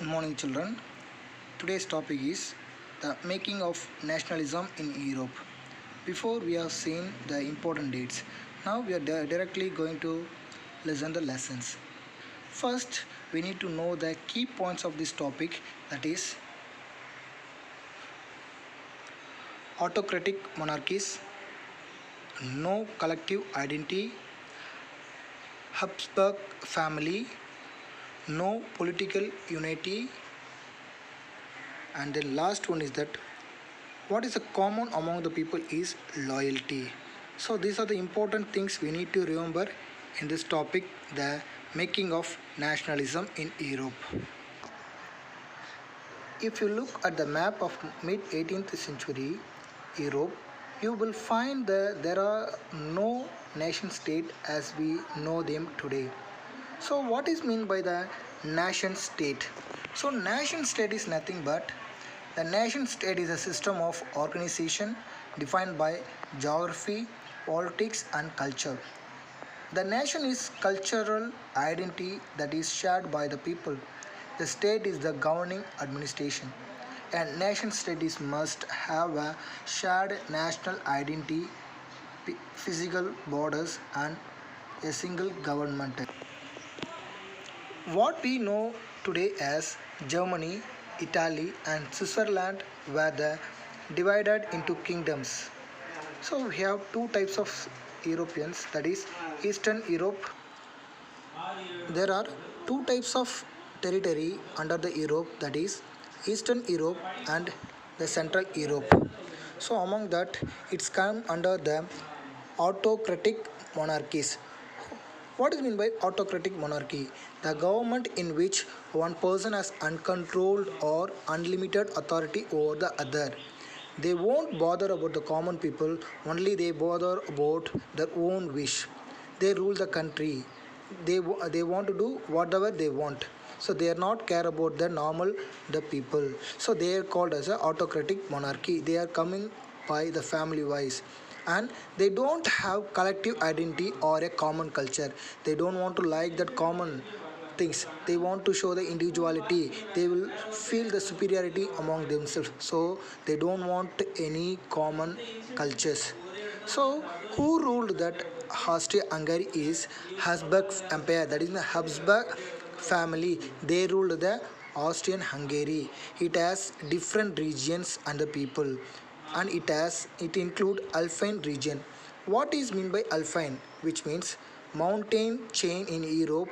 Good morning, children. Today's topic is the making of nationalism in Europe. Before we have seen the important dates, now we are directly going to listen the lessons. First, we need to know the key points of this topic, that is autocratic monarchies, no collective identity, Habsburg family, no political unity, and the last one is that what is the common among the people is loyalty. So these are the important things we need to remember in this topic, the making of nationalism in Europe. If you look at the map of mid 18th century Europe, you will find that there are no nation state as we know them today. So what is meant by the nation state? So nation state is nothing but the nation state is a system of organization defined by geography, politics and culture. The nation is cultural identity that is shared by the people. The state is the governing administration. And nation states must have a shared national identity, physical borders and a single government. What we know today as Germany, Italy, and Switzerland were divided into kingdoms. So we have two types of Europeans, that is Eastern Europe. There are two types of territory under the Europe, that is Eastern Europe and the Central Europe. So among that, it's come under the autocratic monarchies. What is meant by autocratic monarchy? The government in which one person has uncontrolled or unlimited authority over the other. They won't bother about the common people, only they bother about their own wish. They rule the country. They want to do whatever they want. So they are not care about the normal the people. So they are called as a autocratic monarchy. They are coming by the family wise, and they don't have collective identity or a common culture. They don't want to like that common things. They want to show the individuality. They will feel the superiority among themselves, so they don't want any common cultures. So who ruled that Austria-Hungary is Habsburg Empire, that is the Habsburg family. They ruled the Austrian Hungary. It has different regions and the people, and it include Alpine region. What is mean by Alpine? Which means mountain chain in Europe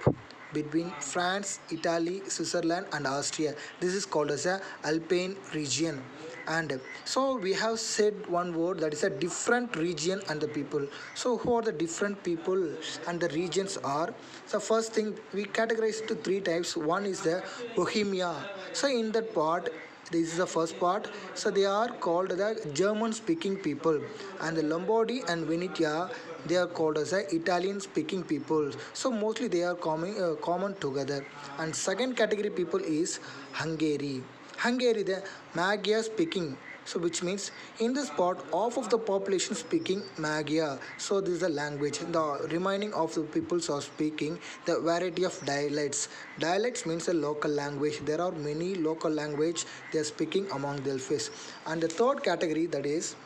between France, Italy, Switzerland and Austria. This is called as a Alpine region. And so we have said one word, that is a different region and the people. So who are the different people and the regions are? So first thing, we categorize to three types. One is the Bohemia. So in that part, this is the first part. So they are called the German speaking people, and the Lombardy and Venetia, they are called as the Italian speaking people. So mostly they are common together. And second category people is Hungary. Hungary, the Magyar speaking. So which means in this part half of the population speaking Magyar. So this is the language. The remaining of the peoples are speaking the variety of dialects. Dialects means a local language. There are many local language they are speaking among themselves. And the third category, that is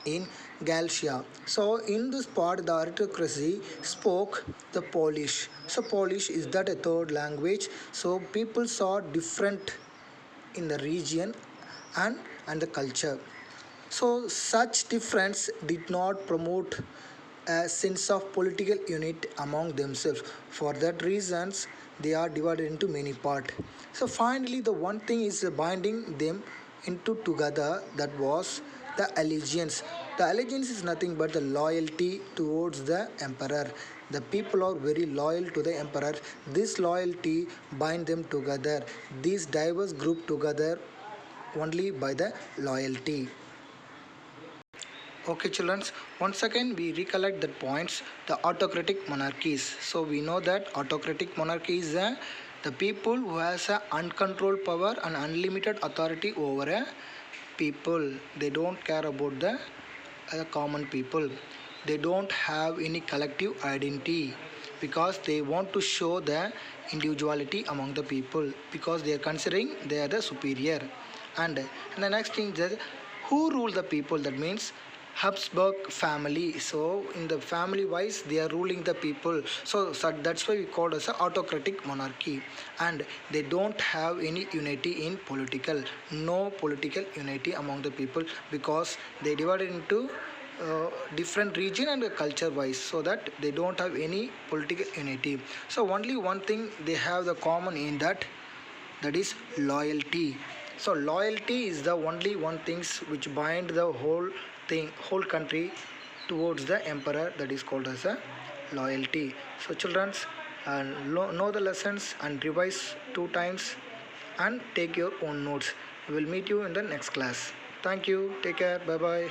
in Galicia. So in this part the aristocracy spoke the Polish. So Polish is that a third language. So people saw different in the region and the culture. So such difference did not promote a sense of political unit among themselves. For that reasons, they are divided into many parts. So finally, the one thing is binding them into together, that was the allegiance. The allegiance is nothing but the loyalty towards the emperor. The people are very loyal to the emperor. This loyalty bind them together. These diverse group together only by the loyalty. Okay, children, once again we recollect the points, the autocratic monarchies. So we know that autocratic monarchy is the people who has a uncontrolled power and unlimited authority over a people. They don't care about the common people. They don't have any collective identity. because they want to show the individuality among the people, because they are considering they are the superior. And the next thing is who rule the people, that means Habsburg family. So in the family wise they are ruling the people. So that's why we call as a autocratic monarchy. And they don't have any unity in political, no political unity among the people, because they divided into different region and culture wise, so that they don't have any political unity. So only one thing they have the common in that, that is loyalty. So loyalty is the only one things which bind the whole country towards the emperor, that is called as a loyalty. So children, know the lessons and revise 2 times and take your own notes. We will meet you in the next class. Thank you, take care, bye bye.